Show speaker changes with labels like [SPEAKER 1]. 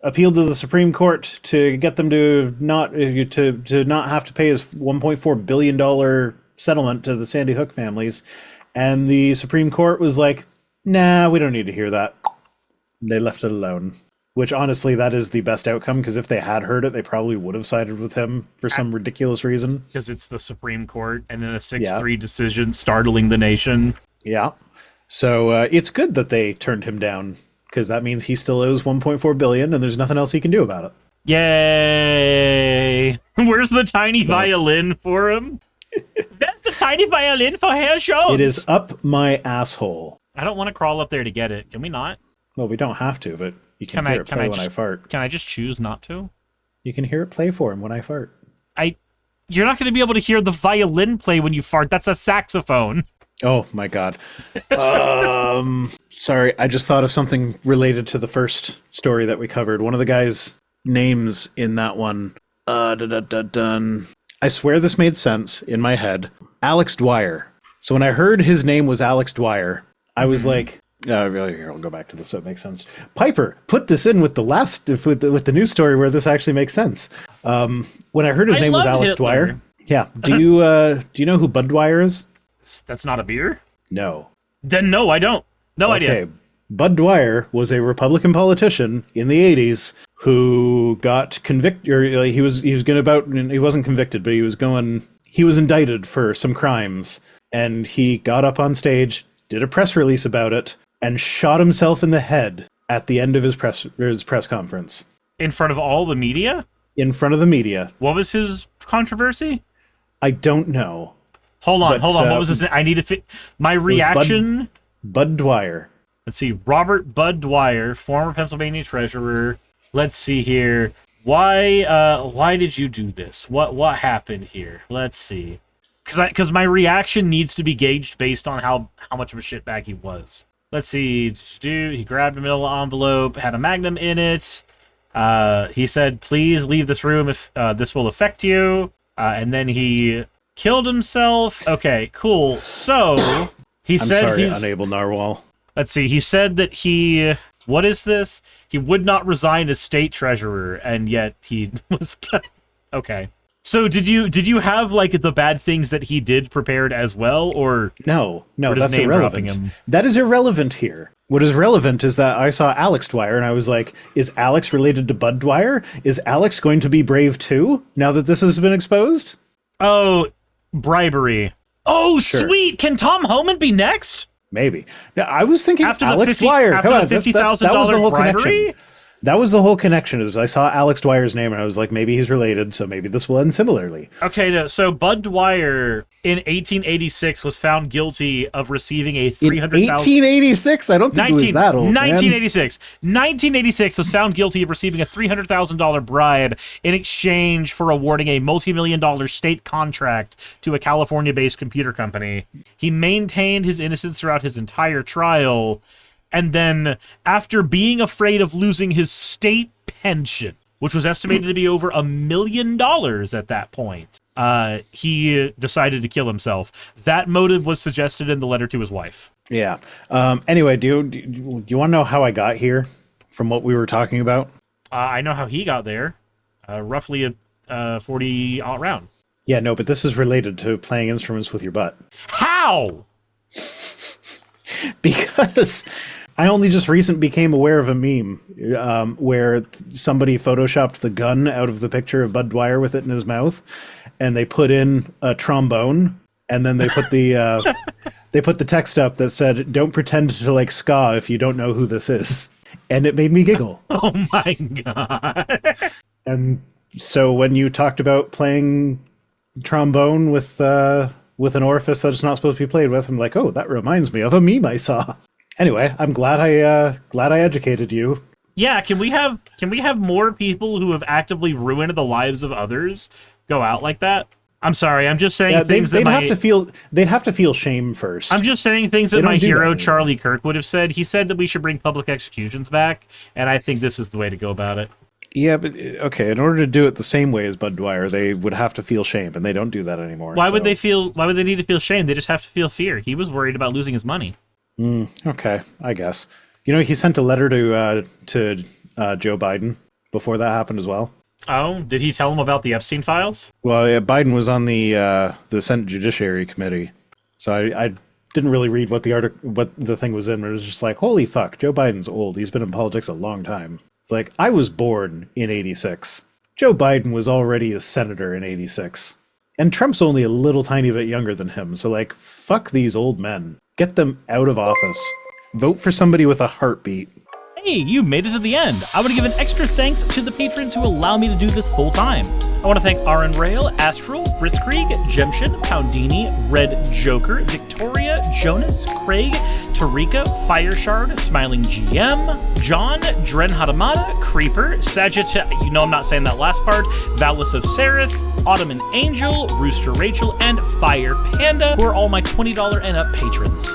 [SPEAKER 1] appealed to the Supreme Court to get them to not have to pay his $1.4 billion settlement to the Sandy Hook families. And the Supreme Court was like, nah, we don't need to hear that. They left it alone. Which, honestly, that is the best outcome, because if they had heard it, they probably would have sided with him for some ridiculous reason.
[SPEAKER 2] Because it's the Supreme Court, and in a 6-3 decision startling the nation.
[SPEAKER 1] Yeah. So it's good that they turned him down, because that means he still owes $1.4 billion, and there's nothing else he can do about it.
[SPEAKER 2] Yay! Where's the tiny violin for him? That's the tiny violin for Herr Jones!
[SPEAKER 1] It is up my asshole.
[SPEAKER 2] I don't want to crawl up there to get it. Can we not?
[SPEAKER 1] Well, we don't have to, but you can hear it play when I fart.
[SPEAKER 2] Can I just choose not to?
[SPEAKER 1] You can hear it play for him when I fart.
[SPEAKER 2] You're not going to be able to hear the violin play when you fart. That's a saxophone.
[SPEAKER 1] Oh, my God. Sorry, I just thought of something related to the first story that we covered. One of the guys' names in that one. I swear this made sense in my head. Alex Dwyer. So when I heard his name was Alex Dwyer, I was like, here, I'll go back to this so it makes sense. Piper, put this in with the news story where this actually makes sense. When I heard his name was Alex Dwyer. Yeah. Do you know who Bud Dwyer is?
[SPEAKER 2] That's not a beer?
[SPEAKER 1] No.
[SPEAKER 2] Then no, I don't. No idea. Okay.
[SPEAKER 1] Bud Dwyer was a Republican politician in the 80s who got convicted, or he wasn't convicted, but he was indicted for some crimes, and he got up on stage, did a press release about it, and shot himself in the head at the end of his press conference.
[SPEAKER 2] In front of all the media?
[SPEAKER 1] In front of the media.
[SPEAKER 2] What was his controversy?
[SPEAKER 1] I don't know.
[SPEAKER 2] Hold on. What was his name? I need to my reaction.
[SPEAKER 1] Bud Dwyer.
[SPEAKER 2] Let's see. Robert Bud Dwyer, former Pennsylvania treasurer. Let's see here. Why did you do this? What happened here? Let's see. Because my reaction needs to be gauged based on how much of a shitbag he was. Let's see. He grabbed a middle envelope, had a magnum in it. He said, "Please leave this room if this will affect you." And then he killed himself. Okay, cool. So he said he's
[SPEAKER 1] unable narwhal.
[SPEAKER 2] Let's see. He said that what is this? He would not resign as state treasurer, and yet he was. Okay. So did you have like the bad things that he did prepared as well, or
[SPEAKER 1] no? That's irrelevant. That is irrelevant here. What is relevant is that I saw Alex Dwyer and I was like, is Alex related to Bud Dwyer? Is Alex going to be brave too now that this has been exposed?
[SPEAKER 2] Oh, bribery. Oh, sure. Sweet. Can Tom Homan be next?
[SPEAKER 1] Maybe. Now, I was thinking Alex Dwyer.
[SPEAKER 2] After the $50,000 bribery?
[SPEAKER 1] Connection. That was the whole connection. Is I saw Alex Dwyer's name and I was like, maybe he's related, so maybe this will end similarly.
[SPEAKER 2] Okay, so Bud Dwyer in 1886 was found guilty of receiving a $300,000.
[SPEAKER 1] 1886? I don't think it was that old.
[SPEAKER 2] 1986. 1986 was found guilty of receiving a $300,000 bribe in exchange for awarding a multi-million-dollar state contract to a California-based computer company. He maintained his innocence throughout his entire trial. And then, after being afraid of losing his state pension, which was estimated to be over $1 million at that point, he decided to kill himself. That motive was suggested in the letter to his wife.
[SPEAKER 1] Yeah. Anyway, do you want to know how I got here from what we were talking about?
[SPEAKER 2] I know how he got there. Roughly a 40 round.
[SPEAKER 1] Yeah, no, but this is related to playing instruments with your butt.
[SPEAKER 2] How?
[SPEAKER 1] Because I only just became aware of a meme where somebody photoshopped the gun out of the picture of Bud Dwyer with it in his mouth, and they put in a trombone, and then they put the text up that said, "Don't pretend to like ska if you don't know who this is," and it made me giggle.
[SPEAKER 2] Oh my god!
[SPEAKER 1] And so when you talked about playing trombone with an orifice that it's not supposed to be played with, I'm like, oh, that reminds me of a meme I saw. Anyway, I'm glad I educated you.
[SPEAKER 2] Yeah, can we have more people who have actively ruined the lives of others go out like that? I'm sorry, I'm just saying things they'd have to feel shame first.
[SPEAKER 1] I'm
[SPEAKER 2] just saying things that my hero Charlie Kirk would have said. He said that we should bring public executions back, and I think this is the way to go about it.
[SPEAKER 1] Yeah, but okay, in order to do it the same way as Bud Dwyer, they would have to feel shame, and they don't do that anymore.
[SPEAKER 2] Why would they need to feel shame? They just have to feel fear. He was worried about losing his money.
[SPEAKER 1] Okay, I guess. You know, he sent a letter to Joe Biden. before that happened as well.
[SPEAKER 2] Oh, did he tell him about the Epstein files?
[SPEAKER 1] Well, yeah, Biden was on the Senate Judiciary Committee, so I didn't really read what the thing was in. But it was just like, holy fuck, Joe Biden's old. He's been in politics a long time. It's like, I was born in '86. Joe Biden was already a senator in '86, and Trump's only a little tiny bit younger than him. So like, fuck these old men. Get them out of office. Vote for somebody with a heartbeat.
[SPEAKER 2] Hey, you made it to the end. I want to give an extra thanks to the patrons who allow me to do this full time. I want to thank Aaron Rail, Astral, Britzkrieg, Jemshin, Poundini, Red Joker, Victoria, Jonas, Craig, Tarika, Fireshard, Smiling GM, John, Dren Hadamada, Creeper, Sagitta, you know I'm not saying that last part, Valis of Sereth, Ottoman Angel, Rooster Rachel, and Fire Panda, who are all my $20 and up patrons.